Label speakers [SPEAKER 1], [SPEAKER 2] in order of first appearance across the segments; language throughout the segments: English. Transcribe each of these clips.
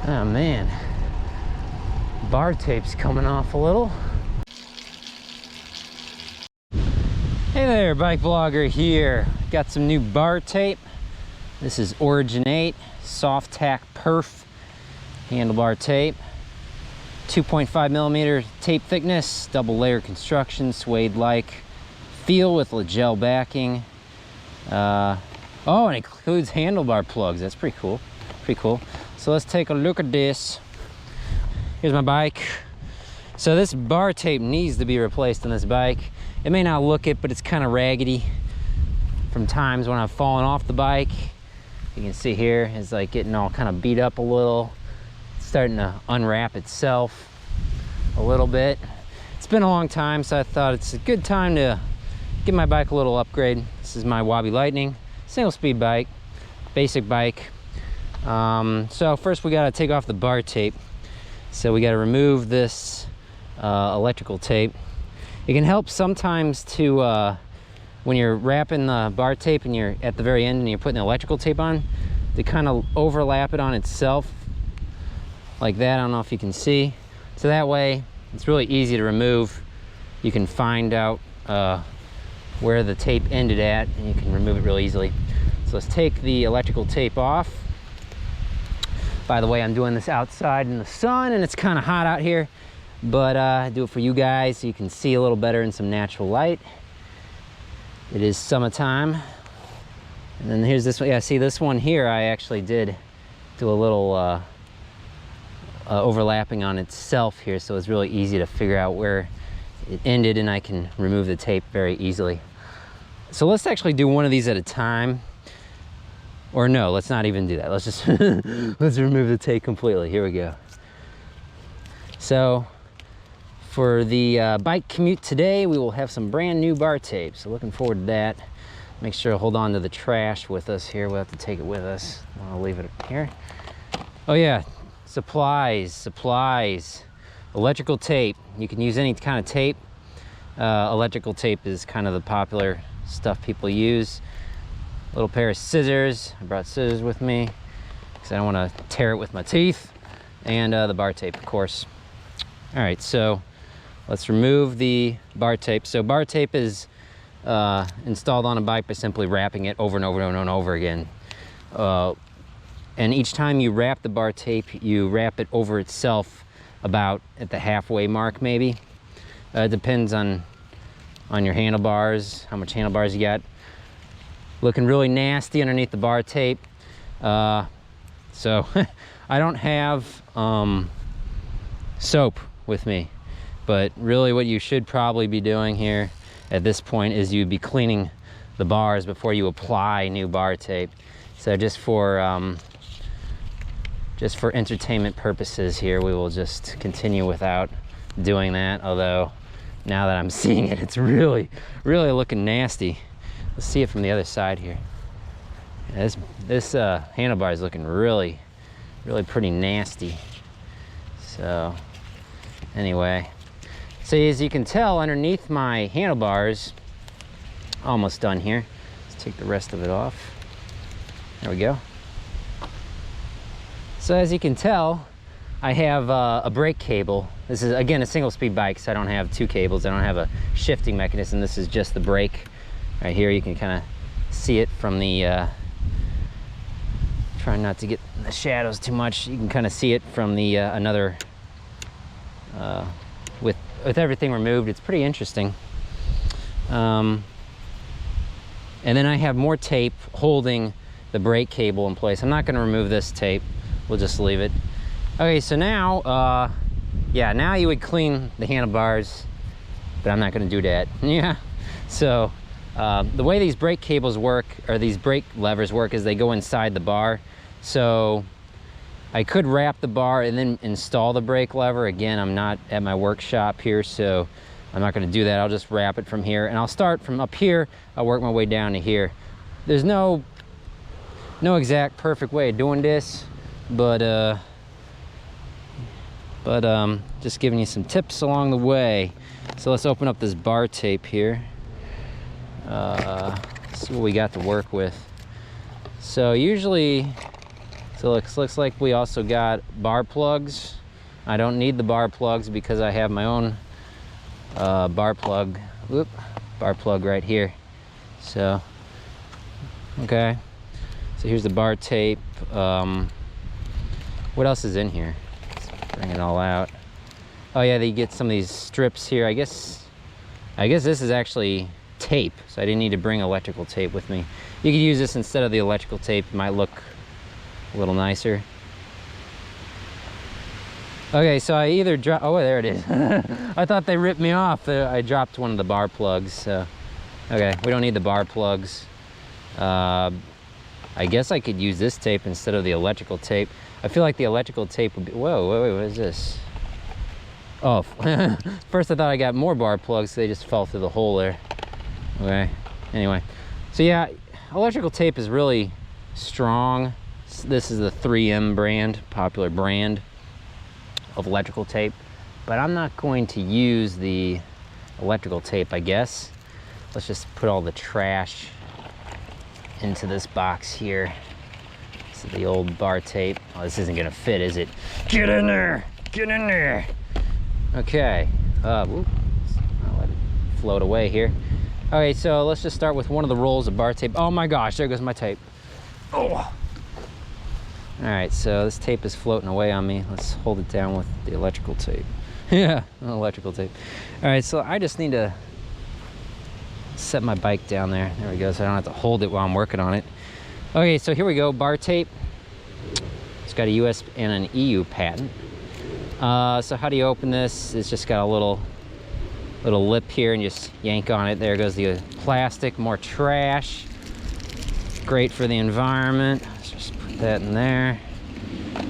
[SPEAKER 1] Oh man, bar tape's coming off a little. Hey there, bike blogger here. Got some new bar tape. This is Origin8 Softac Perf handlebar tape. 2.5 millimeter tape thickness, double layer construction, suede-like feel with gel backing. Oh, and it includes handlebar plugs. That's pretty cool. Pretty cool. So let's take a look at this. Here's my bike. So this bar tape needs to be replaced on this bike. It may not look it, but it's kind of raggedy from times when I've fallen off the bike. You can see here, it's like getting all kind of beat up a little. It's starting to unwrap itself a little bit. It's been a long time, so I thought it's a good time to give my bike a little upgrade. This is my Wabi Lightning, single speed bike, basic bike. So first we got to take off the bar tape. So we got to remove this electrical tape. It can help sometimes to when you're wrapping the bar tape and you're at the very end and you're putting the electrical tape on, to kind of overlap it on itself like that. I don't know if you can see. So that way it's really easy to remove. You can find out where the tape ended at, and you can remove it really easily. So let's take the electrical tape off. By the way, I'm doing this outside in the sun and it's kind of hot out here, but I do it for you guys so you can see a little better in some natural light. It is summertime. And then here's this one. Yeah, see this one here, I actually did do a little overlapping on itself here, so it's really easy to figure out where it ended, and I can remove the tape very easily. So let's actually do one of these at a time. Or no, let's not even do that. Let's just let's remove the tape completely. Here we go. So for the bike commute today, we will have some brand new bar tape. So looking forward to that. Make sure to hold on to the trash with us here. We'll have to take it with us. I'll leave it here. Oh yeah, supplies. Electrical tape. You can use any kind of tape. Electrical tape is kind of the popular stuff people use. A little pair of scissors. I brought scissors with me because I don't want to tear it with my teeth. And the bar tape, of course. All right, so let's remove the bar tape. So bar tape is installed on a bike by simply wrapping it over and over and over again. And each time you wrap the bar tape, you wrap it over itself about at the halfway mark, maybe. It depends on your handlebars, how much handlebars you got. Looking really nasty underneath the bar tape. So I don't have soap with me, but really what you should probably be doing here at this point is you'd be cleaning the bars before you apply new bar tape. So just for entertainment purposes here, we will just continue without doing that. Although now that I'm seeing it, it's really looking nasty. Let's see it from the other side here. Yeah, this handlebar is looking really pretty nasty. So anyway, so as you can tell, underneath my handlebars, almost done here. Let's take the rest of it off. There we go. So as you can tell, I have a brake cable. This is, again, a single speed bike, so I don't have two cables. I don't have a shifting mechanism. This is just the brake. Right here, you can kind of see it from the, trying not to get in the shadows too much. You can kind of see it from the another, with everything removed. It's pretty interesting. And then I have more tape holding the brake cable in place. I'm not going to remove this tape. We'll just leave it. Okay, so now, yeah, now you would clean the handlebars, but I'm not going to do that. Yeah, so the way these brake cables work, or these brake levers work, is they go inside the bar. So I could wrap the bar and then install the brake lever. Again, I'm not at my workshop here, so I'm not going to do that. I'll just wrap it from here, and I'll start from up here. I'll work my way down to here. There's no exact perfect way of doing this, but just giving you some tips along the way. So let's open up this bar tape here. See what we got to work with. So usually, So looks like we also got bar plugs. I don't need the bar plugs because I have my own bar plug right here. So, okay. So here's the bar tape. What else is in here? Let's bring it all out. Oh yeah, they get some of these strips here. I guess this is actually tape, so I didn't need to bring electrical tape with me. You could use this instead of the electrical tape. It might look a little nicer. Okay, so I either drop, oh there it is. I thought they ripped me off. I dropped one of the bar plugs. So. Okay, we don't need the bar plugs. I guess I could use this tape instead of the electrical tape. I feel like the electrical tape would be, whoa, wait, what is this? Oh, first I thought I got more bar plugs, so they just fell through the hole there. Okay, anyway. So yeah, electrical tape is really strong. This is the 3M brand, popular brand of electrical tape. But I'm not going to use the electrical tape, I guess. Let's just put all the trash into this box here. This is the old bar tape. Oh, this isn't gonna fit, is it? Get in there! Get in there! Okay. Whoop. I'll let it float away here. Okay, so let's just start with one of the rolls of bar tape. Oh my gosh, there goes my tape. Oh. All right, so this tape is floating away on me. Let's hold it down with the electrical tape. Yeah, electrical tape. All right, so I just need to set my bike down there. There we go, so I don't have to hold it while I'm working on it. Okay, so here we go, bar tape. It's got a US and an EU patent. So how do you open this? It's just got a little lip here and just yank on it. There goes the plastic, more trash. Great for the environment. Let's just put that in there.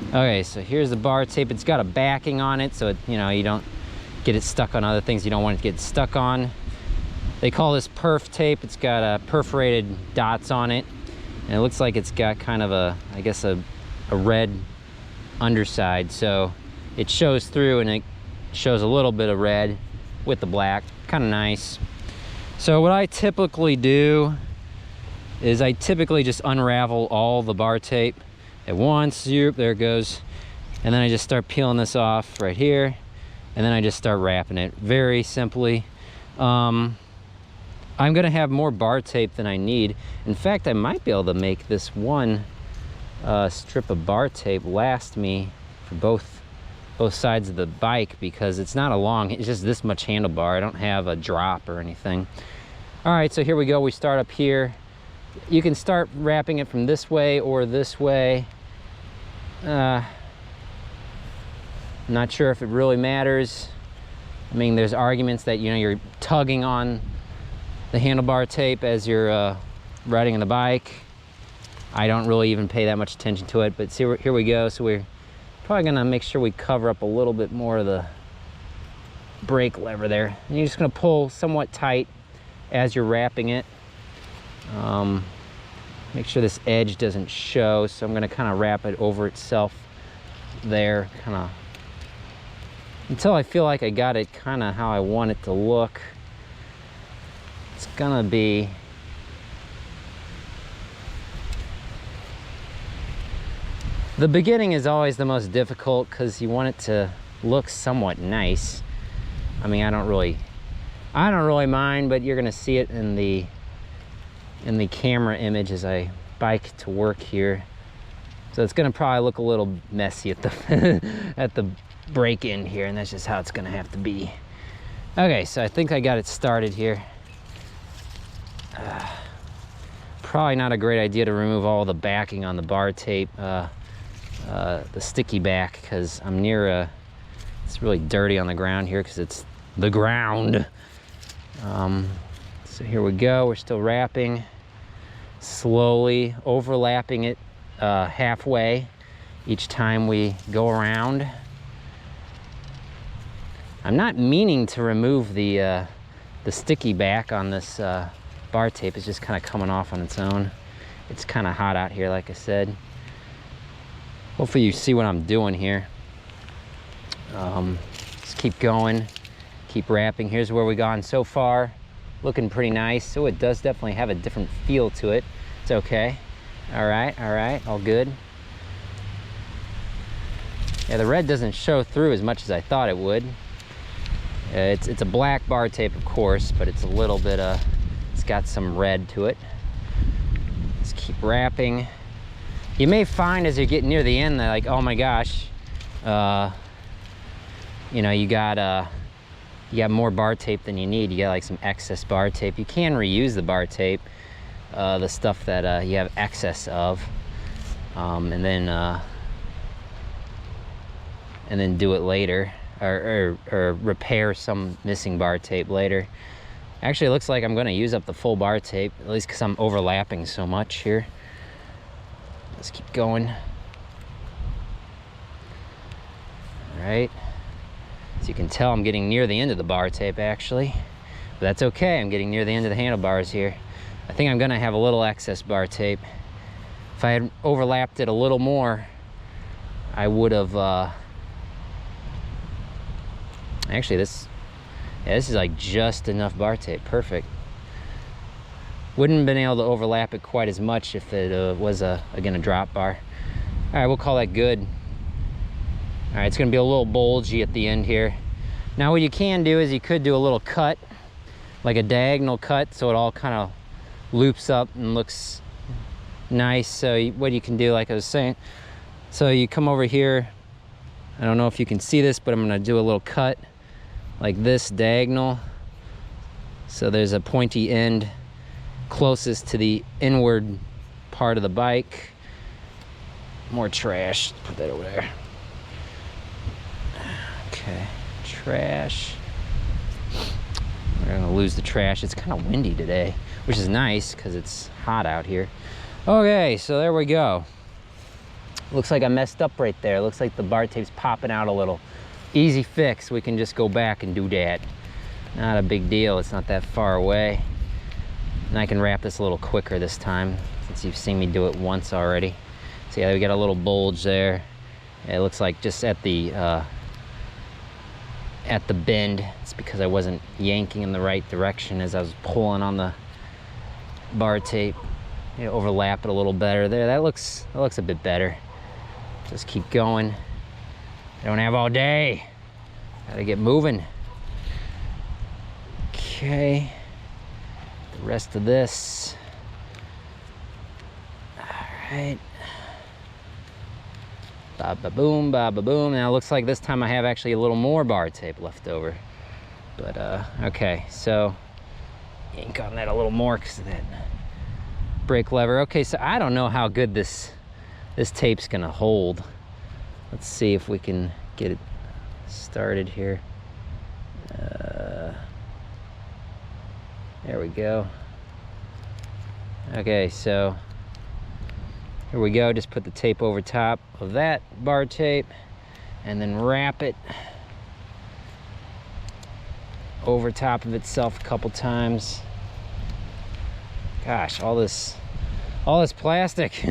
[SPEAKER 1] Okay, so here's the bar tape. It's got a backing on it, so it, you know, you don't get it stuck on other things you don't want it to get stuck on. They call this perf tape. It's got perforated dots on it, and it looks like it's got kind of a, I guess a red underside, so it shows through and it shows a little bit of red with the black. Kind of nice. So what I typically do is I typically just unravel all the bar tape at once. There it goes. And then I just start peeling this off right here, and then I just start wrapping it very simply. I'm gonna have more bar tape than I need. In fact, I might be able to make this one strip of bar tape last me for both sides of the bike, because it's not a long, it's just this much handlebar. I don't have a drop or anything. All right, so here we go. We start up here. You can start wrapping it from this way or this way. Not sure if it really matters. I mean, there's arguments that, you know, you're tugging on the handlebar tape as you're riding on the bike. I don't really even pay that much attention to it, but see, here we go. So we're probably gonna make sure we cover up a little bit more of the brake lever there. And you're just gonna pull somewhat tight as you're wrapping it. Make sure this edge doesn't show, so I'm gonna kind of wrap it over itself there, kind of until I feel like I got it kind of how I want it to look. It's gonna be the beginning is always the most difficult because you want it to look somewhat nice. I mean, I don't really mind, but you're gonna see it in the camera image as I bike to work here. So it's gonna probably look a little messy at the at the break in here, and that's just how it's gonna have to be. Okay, so I think I got it started here. Probably not a great idea to remove all the backing on the bar tape, the sticky back, because I'm near it's really dirty on the ground here because it's the ground. So here we go. We're still wrapping, slowly overlapping it halfway each time we go around. I'm not meaning to remove the sticky back on this bar tape. It's just kind of coming off on its own. It's kind of hot out here, like I said. Hopefully you see what I'm doing here. Just keep going, keep wrapping. Here's where we've gone so far. Looking pretty nice. So it does definitely have a different feel to it. It's okay. All right, all good. Yeah, the red doesn't show through as much as I thought it would. It's a black bar tape, of course, but it's a little bit it's got some red to it. Just keep wrapping. You may find as you get near the end that, like, oh my gosh, you know, you got more bar tape than you need. You got like some excess bar tape. You can reuse the bar tape, the stuff that you have excess of, and then do it later, or repair some missing bar tape later. Actually, it looks like I'm going to use up the full bar tape, at least because I'm overlapping so much here. Let's keep going. All right. So you can tell I'm getting near the end of the bar tape, actually. But that's okay, I'm getting near the end of the handlebars here. I think I'm gonna have a little excess bar tape. If I had overlapped it a little more, I would have, actually this is like just enough bar tape, perfect. Wouldn't have been able to overlap it quite as much if it was again a drop bar. All right, we'll call that good. All right, it's gonna be a little bulgy at the end here. Now what you can do is you could do a little cut, like a diagonal cut, so it all kind of loops up and looks nice. So what you can do, like I was saying, so you come over here, I don't know if you can see this, but I'm gonna do a little cut like this, diagonal. So there's a pointy end closest to the inward part of the bike. More trash, put that over there. Okay, trash. We're gonna lose the trash. It's kind of windy today, which is nice because it's hot out here. Okay, so there we go. Looks like I messed up right there. Looks like the bar tape's popping out a little. Easy fix, we can just go back and do that. Not a big deal, it's not that far away. And I can wrap this a little quicker this time, since you've seen me do it once already. So yeah, we got a little bulge there. It looks like just at the bend. It's because I wasn't yanking in the right direction as I was pulling on the bar tape. You know, overlap it a little better there. That looks a bit better. Just keep going. I don't have all day. Gotta get moving. Okay. The rest of this. All right. Ba-ba-boom, ba-ba-boom. Now it looks like this time I have actually a little more bar tape left over. But, okay, so ink on that a little more because of that brake lever. Okay, so I don't know how good this tape's gonna hold. Let's see if we can get it started here. There we go. Okay, so here we go. Just put the tape over top of that bar tape and then wrap it over top of itself a couple times. Gosh, all this plastic.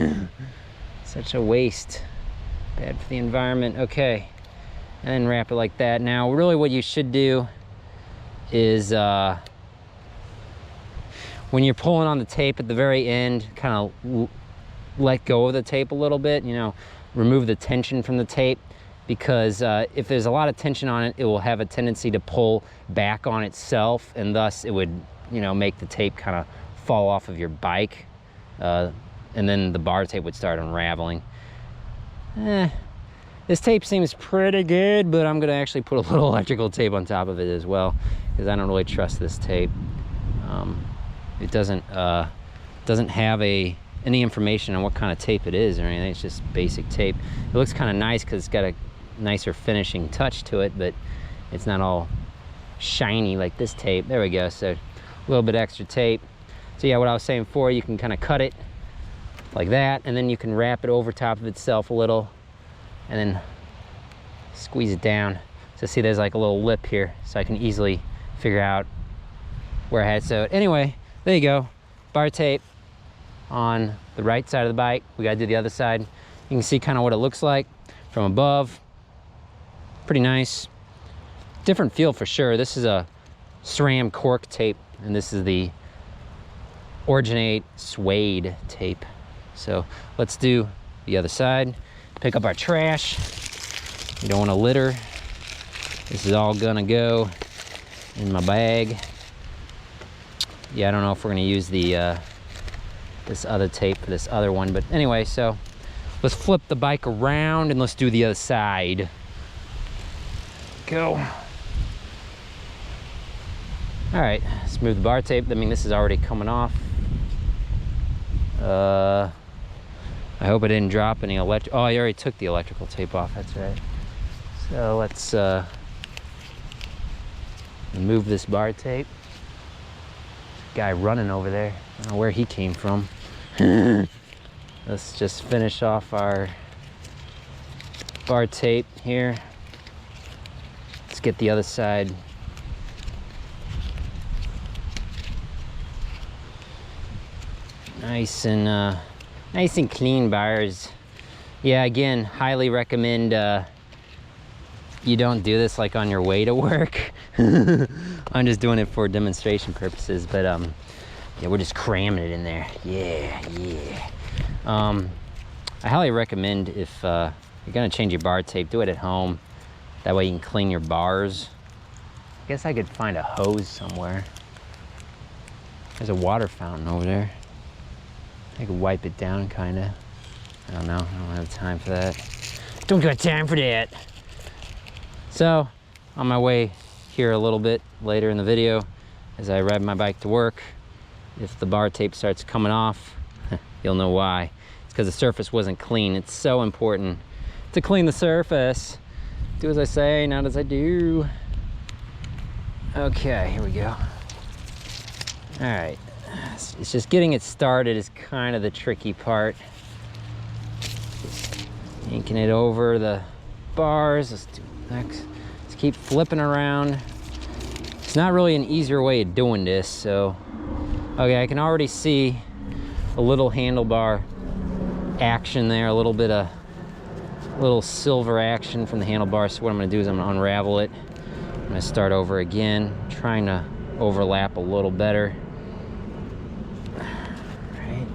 [SPEAKER 1] Such a waste. Bad for the environment. Okay, and then wrap it like that. Now really what you should do is when you're pulling on the tape at the very end, kind of let go of the tape a little bit, you know, remove the tension from the tape, because if there's a lot of tension on it, it will have a tendency to pull back on itself, and thus it would, you know, make the tape kind of fall off of your bike, and then the bar tape would start unraveling. This tape seems pretty good, but I'm gonna actually put a little electrical tape on top of it as well, because I don't really trust this tape. It doesn't have any information on what kind of tape it is or anything. It's just basic tape. It looks kind of nice because it's got a nicer finishing touch to it, but it's not all shiny like this tape. There we go. So a little bit extra tape. So yeah, what I was saying before, you can kind of cut it like that, and then you can wrap it over top of itself a little and then squeeze it down. So see, there's like a little lip here, so I can easily figure out where I had it. So anyway, there you go. Bar tape on the right side of the bike. We gotta do the other side. You can see kind of what it looks like from above. Pretty nice. Different feel for sure. This is a SRAM cork tape, and this is the Origin8 suede tape. So let's do the other side. Pick up our trash. You don't want to litter. This is all gonna go in my bag. Yeah, I don't know if we're gonna use the this other tape for this other one, but anyway, so let's flip the bike around and let's do the other side. Go. All right, let's move the bar tape. I mean, this is already coming off. I hope I didn't drop any electric. Oh, I already took the electrical tape off, that's right. So let's remove this bar tape. Guy running over there, I don't know where he came from. Let's just finish off our bar tape here. Let's get the other side. Nice and clean bars. Yeah, again, highly recommend you don't do this like on your way to work. I'm just doing it for demonstration purposes, but yeah, we're just cramming it in there. Yeah. I highly recommend if you're gonna change your bar tape, do it at home. That way you can clean your bars. I guess I could find a hose somewhere. There's a water fountain over there. I could wipe it down, kinda. I don't know, I don't have time for that. Don't got time for that. So, on my way here a little bit later in the video, as I ride my bike to work, if the bar tape starts coming off, you'll know why. It's because the surface wasn't clean. It's so important to clean the surface. Do as I say, not as I do. Okay, here we go. All right, it's just getting it started is kind of the tricky part. Just inking it over the bars. Let's do next. Let's keep flipping around. It's not really an easier way of doing this, so. Okay, I can already see a little handlebar action there, a little bit of little silver action from the handlebar. So what I'm gonna do is I'm gonna unravel it. I'm gonna start over again, trying to overlap a little better. Right.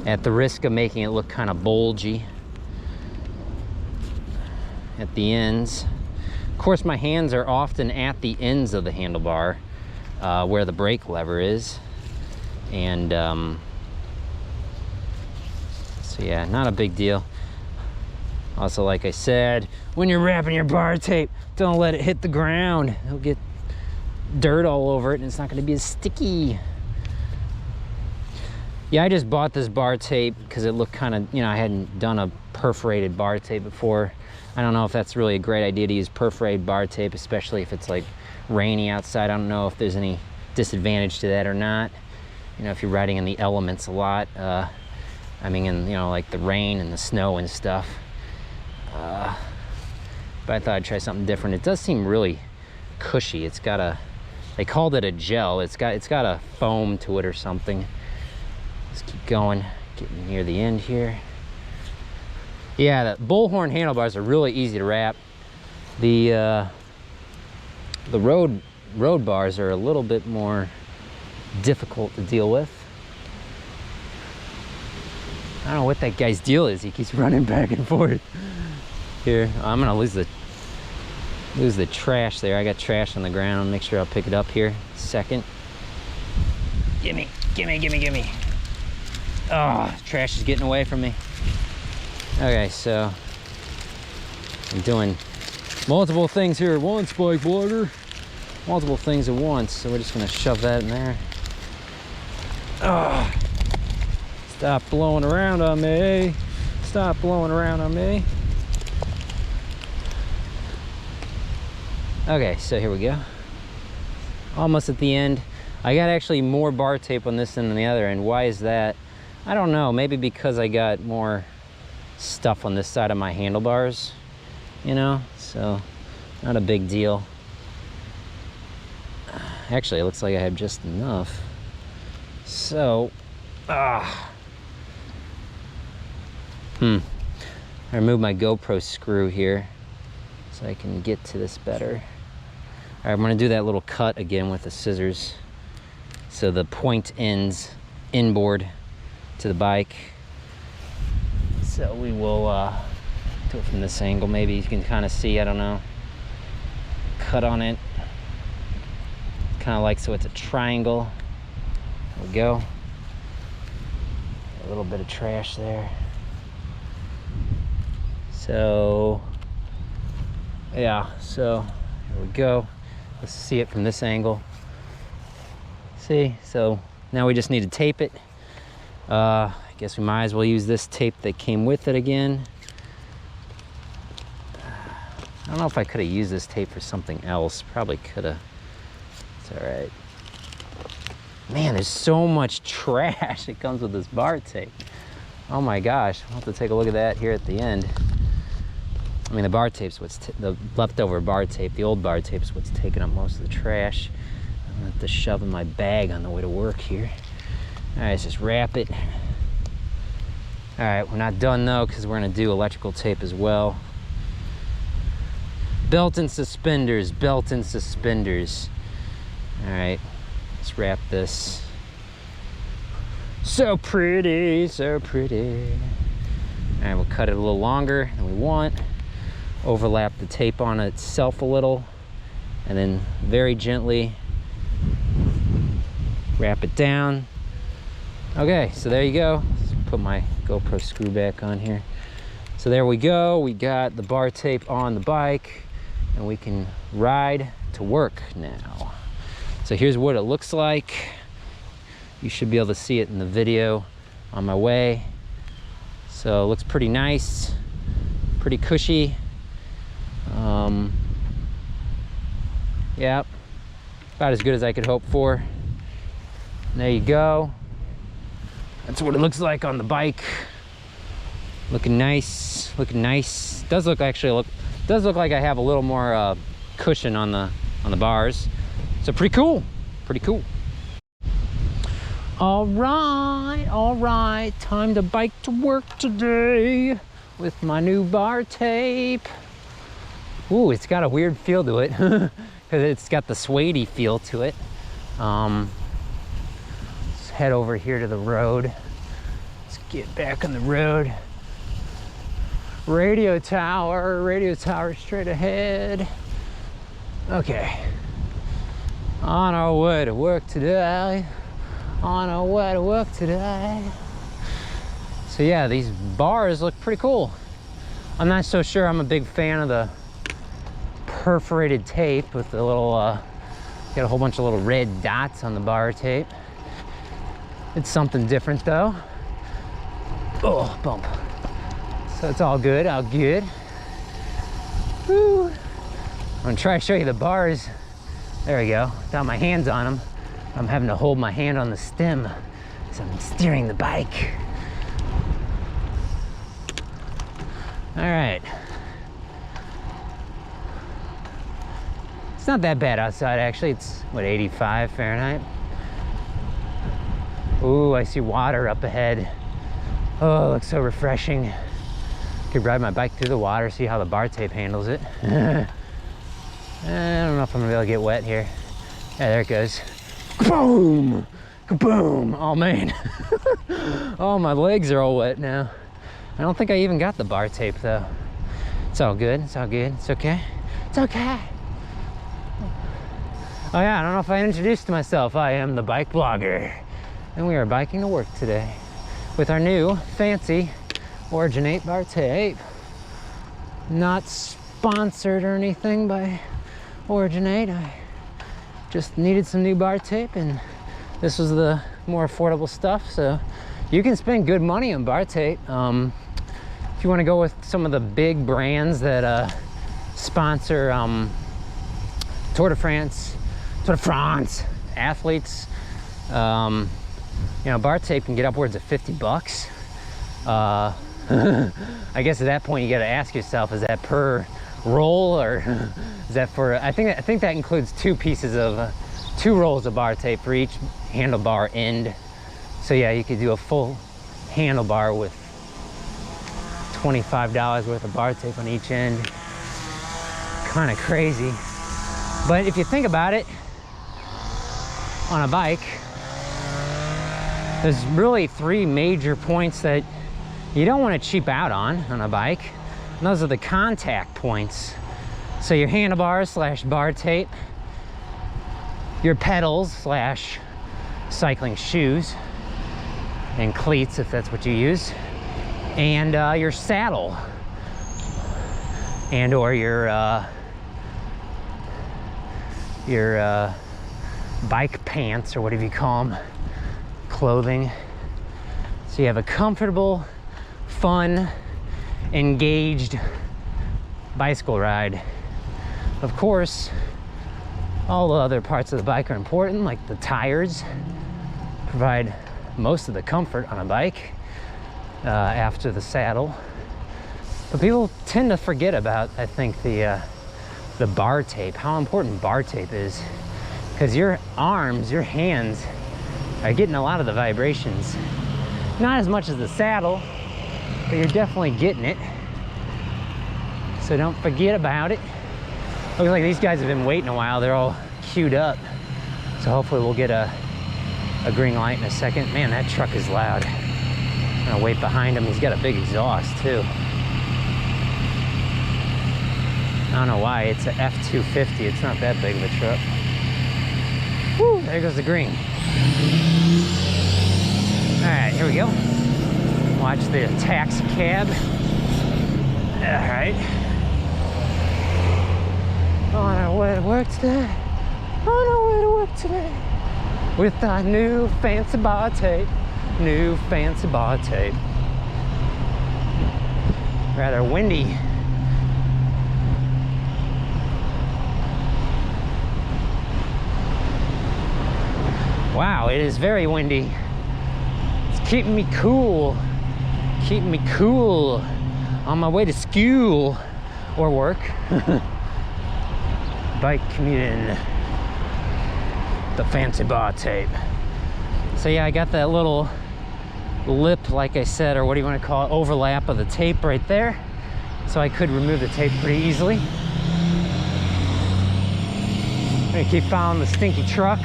[SPEAKER 1] At the risk of making it look kind of bulgy at the ends. Of course, my hands are often at the ends of the handlebar where the brake lever is. And so yeah, not a big deal. Also, like I said, when you're wrapping your bar tape, don't let it hit the ground. It'll get dirt all over it and it's not gonna be as sticky. Yeah, I just bought this bar tape because it looked kind of, you know, I hadn't done a perforated bar tape before. I don't know if that's really a great idea to use perforated bar tape, especially if it's like rainy outside. I don't know if there's any disadvantage to that or not. You know, if you're riding in the elements a lot, I mean, in, you know, like the rain and the snow and stuff. But I thought I'd try something different. It does seem really cushy. It's got a, they called it a gel. It's got a foam to it or something. Let's keep going, getting near the end here. Yeah, the bullhorn handlebars are really easy to wrap. The road bars are a little bit more difficult to deal with. I don't know what that guy's deal is. He keeps running back and forth. Here, I'm gonna lose the trash there. I got trash on the ground. Make sure I'll pick it up here. Second. Gimme. Oh, trash is getting away from me. Okay, so I'm doing multiple things here at once, BikeBlogger. Multiple things at once. So we're just gonna shove that in there. Oh, stop blowing around on me. Stop blowing around on me. Okay, so here we go. Almost at the end. I got actually more bar tape on this than on the other end. Why is that? I don't know. Maybe because I got more stuff on this side of my handlebars, you know? So, not a big deal. Actually, it looks like I have just enough. So, I removed my GoPro screw here so I can get to this better. All right, I'm gonna do that little cut again with the scissors. So the point ends inboard to the bike. So we will do it from this angle. Maybe you can kind of see, I don't know, cut on it. Kind of like so it's a triangle. There we go. A little bit of trash there. So yeah, so here we go. Let's see it from this angle. See, so now we just need to tape it. I guess we might as well use this tape that came with it again. I don't know if I could have used this tape for something else. Probably could have. It's all right. Man, there's so much trash that comes with this bar tape. Oh my gosh, I'll have to take a look at that here at the end. I mean, the bar tape's what's the leftover bar tape, the old bar tape is what's taking up most of the trash. I'm gonna have to shove in my bag on the way to work here. All right, let's just wrap it. All right, we're not done though, because we're gonna do electrical tape as well. Belt and suspenders, belt and suspenders. All right, let's wrap this. So pretty, so pretty. All right, we'll cut it a little longer than we want. Overlap the tape on itself a little, and then very gently wrap it down. Okay, so there you go. Let's put my GoPro screw back on here. So there we go. We got the bar tape on the bike, and we can ride to work now. So here's what it looks like. You should be able to see it in the video on my way. So it looks pretty nice, pretty cushy. Yeah, about as good as I could hope for. And there you go. That's what it looks like on the bike. Looking nice, looking nice. Does look like I have a little more cushion on the bars. So pretty cool, pretty cool. All right, time to bike to work today with my new bar tape. Ooh, it's got a weird feel to it because it's got the suede-y feel to it. Let's head over here to the road. Let's get back on the road. Radio tower straight ahead. Okay. On our way to work today. On our way to work today. So yeah, these bars look pretty cool. I'm not so sure I'm a big fan of the perforated tape with the little, got a whole bunch of little red dots on the bar tape. It's something different though. Oh, bump. So it's all good, all good. Woo. I'm gonna try to show you the bars. There we go, without my hands on them. I'm having to hold my hand on the stem as I'm steering the bike. All right. It's not that bad outside actually. It's what, 85 Fahrenheit? Ooh, I see water up ahead. Oh, it looks so refreshing. Could ride my bike through the water, see how the bar tape handles it. I don't know if I'm gonna be able to get wet here. Yeah, there it goes. Kaboom! Kaboom! Oh man. Oh, my legs are all wet now. I don't think I even got the bar tape though. It's all good, it's all good, it's okay. It's okay. Oh yeah, I don't know if I introduced myself. I am the bike blogger. And we are biking to work today with our new fancy Origin8 bar tape. Not sponsored or anything by Origin8. I just needed some new bar tape and this was the more affordable stuff. So you can spend good money on bar tape. If you want to go with some of the big brands that sponsor Tour de France athletes, you know, bar tape can get upwards of 50 bucks. I guess at that point you got to ask yourself, is that per roll or is that for, I think that includes two rolls of bar tape for each handlebar end. So yeah, you could do a full handlebar with $25 worth of bar tape on each end. Kind of crazy. But if you think about it, on a bike, there's really three major points that you don't want to cheap out on a bike. And those are the contact points. So your handlebars slash bar tape, your pedals slash cycling shoes and cleats if that's what you use, and your saddle and or your bike pants or whatever you call them, clothing. So you have a comfortable, fun, engaged bicycle ride. Of course, all the other parts of the bike are important, like the tires provide most of the comfort on a bike after the saddle. But people tend to forget about, I think, the bar tape, how important bar tape is, because your arms, your hands are getting a lot of the vibrations. Not as much as the saddle, but you're definitely getting it. So don't forget about it. Looks like these guys have been waiting a while. They're all queued up. So hopefully we'll get a green light in a second. Man, that truck is loud. I'm gonna wait behind him. He's got a big exhaust too. I don't know why, it's a F-250. It's not that big of a truck. Woo, there goes the green. All right, here we go. Watch the taxi cab. All right. On our way to work today. On our way to work today. With our new fancy bar tape. New fancy bar tape. Rather windy. Wow, it is very windy. It's keeping me cool. Keeping me cool on my way to school or work. Bike commuting. The fancy bar tape. So yeah, I got that little lip, like I said, or what do you want to call it, overlap of the tape right there. So I could remove the tape pretty easily. I'm gonna keep following the stinky truck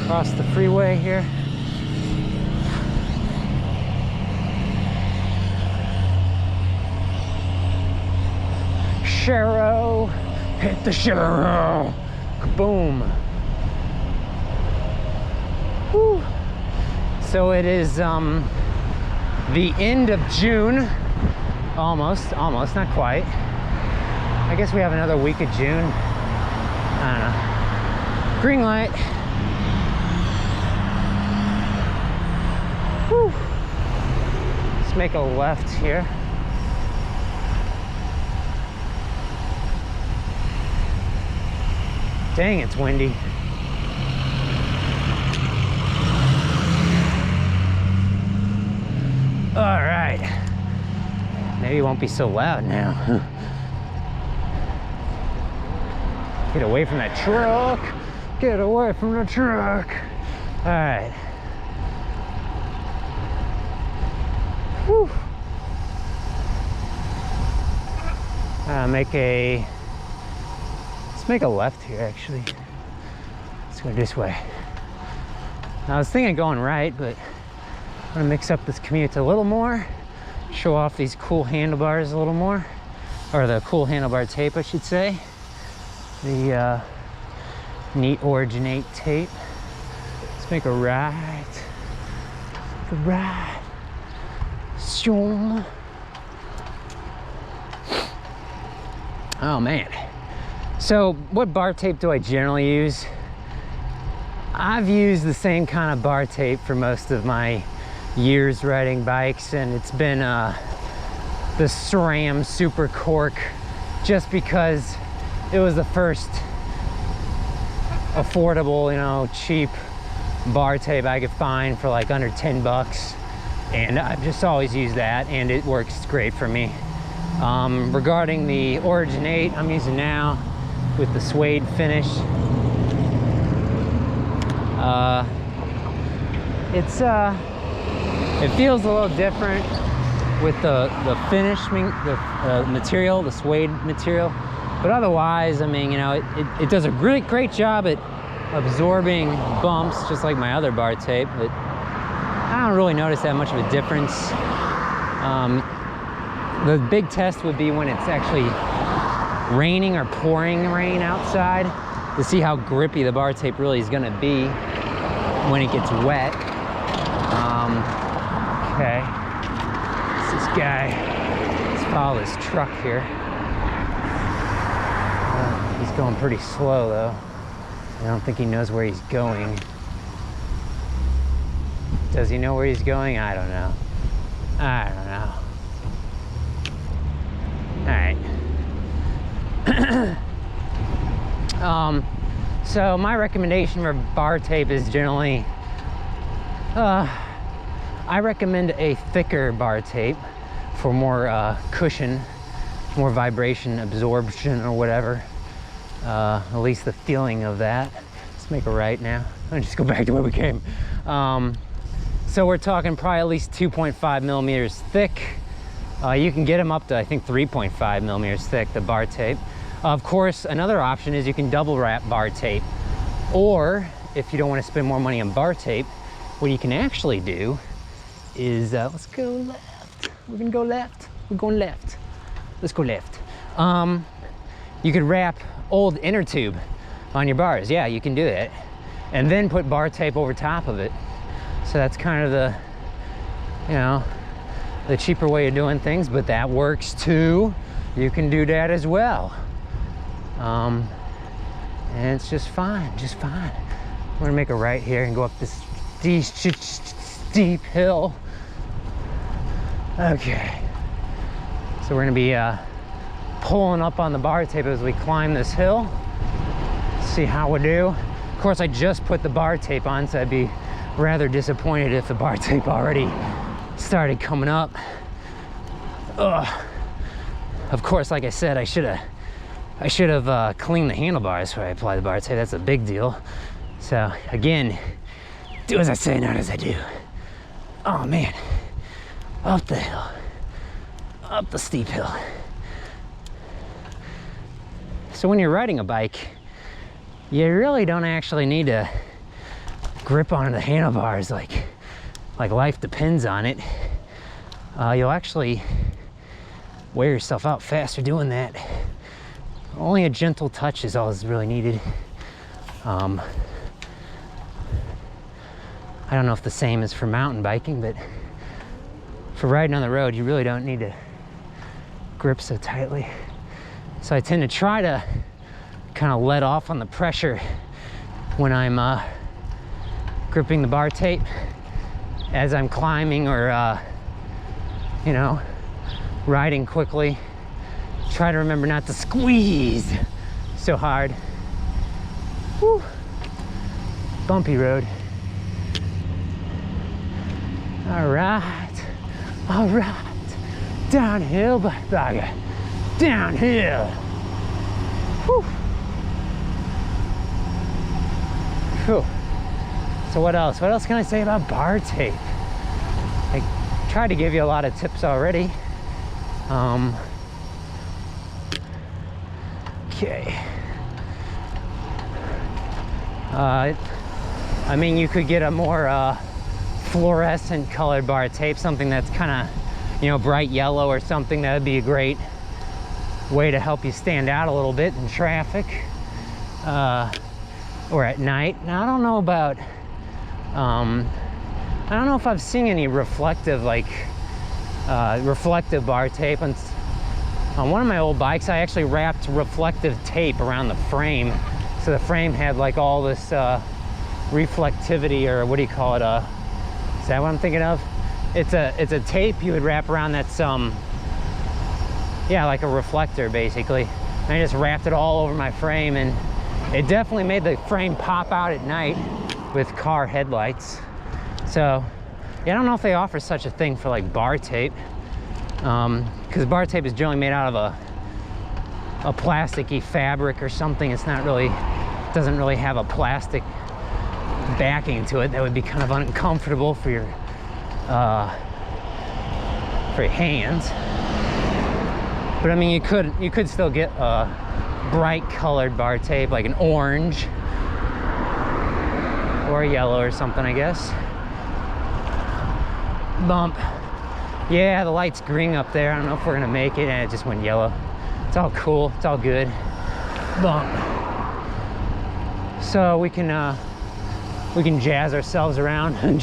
[SPEAKER 1] across the freeway here. Sharrow, hit the sharrow, kaboom. Whew. So it is the end of June, almost, not quite. I guess we have another week of June. I don't know. Green light. Whew. Let's make a left here. Dang, it's windy. All right. Maybe it won't be so loud now. Get away from that truck. Get away from the truck. All right. Whew. Let's make a left here, actually. Let's go this way. I was thinking of going right, but I'm gonna mix up this commute a little more, show off these cool handlebars a little more, or the cool handlebar tape, I should say. The neat Origin8 tape. Let's make a right. The right. Shoom. Oh man. So what bar tape do I generally use? I've used the same kind of bar tape for most of my years riding bikes, and it's been the SRAM Super Cork, just because it was the first affordable, you know, cheap bar tape I could find for like under 10 bucks. And I've just always used that, and it works great for me. Regarding the Origin8 I'm using now with the suede finish, it feels a little different with the finishing, the material, the suede material. But otherwise, I mean, you know, it does a great job at absorbing bumps, just like my other bar tape. But I don't really notice that much of a difference. The big test would be when it's actually raining or pouring rain outside, to see how grippy the bar tape really is gonna be when it gets wet. Okay, it's this guy. Let's follow this truck here. He's going pretty slow though. I don't think he knows where he's going. Does he know where he's going? I don't know. I don't know. All right. So my recommendation for bar tape is generally, I recommend a thicker bar tape for more cushion, more vibration absorption or whatever. At least the feeling of that. Let's make a right now. Let's just go back to where we came. So we're talking probably at least 2.5 millimeters thick. You can get them up to, I think, 3.5 millimeters thick, the bar tape. Of course, another option is you can double wrap bar tape. Or if you don't want to spend more money on bar tape, what you can actually do is, let's go left. We're gonna go left. We're going left. Let's go left. You could wrap old inner tube on your bars. Yeah, you can do that. And then put bar tape over top of it. So that's kind of the, you know, the cheaper way of doing things, but that works too. You can do that as well. And it's just fine, just fine. We're gonna make a right here and go up this steep hill. Okay. So we're gonna be pulling up on the bar tape as we climb this hill. See how we do. Of course, I just put the bar tape on, so I'd be rather disappointed if the bar tape already started coming up. Ugh. Of course, like I said, I should have cleaned the handlebars before I apply the bar tape. That's a big deal. So again, do as I say, not as I do. Oh man, up the hill, up the steep hill. So when you're riding a bike, you really don't actually need to grip onto the handlebars like life depends on it. You'll actually wear yourself out faster doing that. Only a gentle touch is all that's really needed. I don't know if the same is for mountain biking, but for riding on the road, you really don't need to grip so tightly. So I tend to try to kind of let off on the pressure when I'm gripping the bar tape as I'm climbing or you know, riding quickly. Try to remember not to squeeze so hard. Whew. Bumpy road. All right, all right. Downhill, BikeBlogger. Downhill. Whew. Whew. So what else? What else can I say about bar tape? I tried to give you a lot of tips already. Okay. I mean, you could get a more fluorescent colored bar tape, something that's kind of, you know, bright yellow or something. That would be a great way to help you stand out a little bit in traffic or at night. Now, I don't know about, I don't know if I've seen any reflective, like reflective bar tape. On one of my old bikes, I actually wrapped reflective tape around the frame. So the frame had like all this reflectivity, or what do you call it? Is that what I'm thinking of? It's a tape you would wrap around that's yeah, like a reflector basically. And I just wrapped it all over my frame, and it definitely made the frame pop out at night with car headlights. So yeah, I don't know if they offer such a thing for like bar tape, because bar tape is generally made out of a plasticky fabric or something. It's not really, doesn't really have a plastic backing to it. That would be kind of uncomfortable for your hands. But I mean, you could still get a bright colored bar tape, like an orange or a yellow or something, I guess. Bump. Yeah, the light's green up there. I don't know if we're gonna make it, and it just went yellow. It's all cool, it's all good. Bump. So we can jazz ourselves around and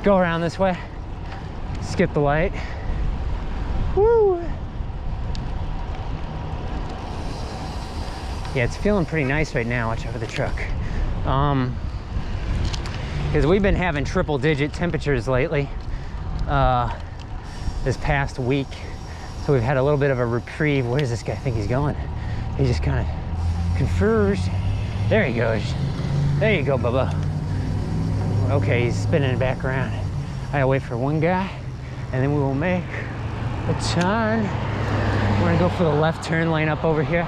[SPEAKER 1] go around this way. Skip the light. Woo! Yeah, it's feeling pretty nice right now. Watch out for the truck. Because we've been having triple-digit temperatures lately. This past week, so we've had a little bit of a reprieve. Where does this guy think he's going? He just kind of confers. There he goes. There you go, Bubba. Okay, he's spinning back around. I gotta wait for one guy, and then we will make a turn. We're gonna go for the left turn lane up over here,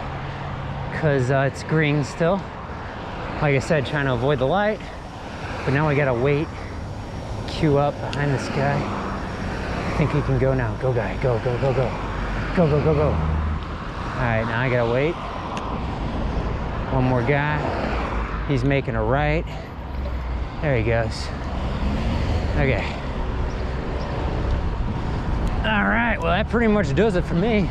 [SPEAKER 1] because it's green still. Like I said, trying to avoid the light, but now we gotta wait, queue up behind this guy. I think he can go now. Go, guy. Go, go, go, go. Go, go, go, go. All right, now I gotta wait. One more guy. He's making a right. There he goes. Okay. All right, well, that pretty much does it for me.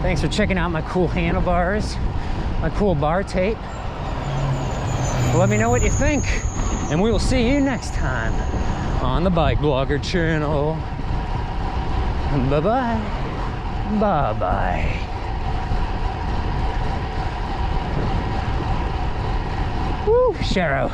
[SPEAKER 1] Thanks for checking out my cool handlebars, my cool bar tape. Let me know what you think, and we will see you next time on the Bike Blogger channel. Bye-bye. Bye-bye. Woo, Shero.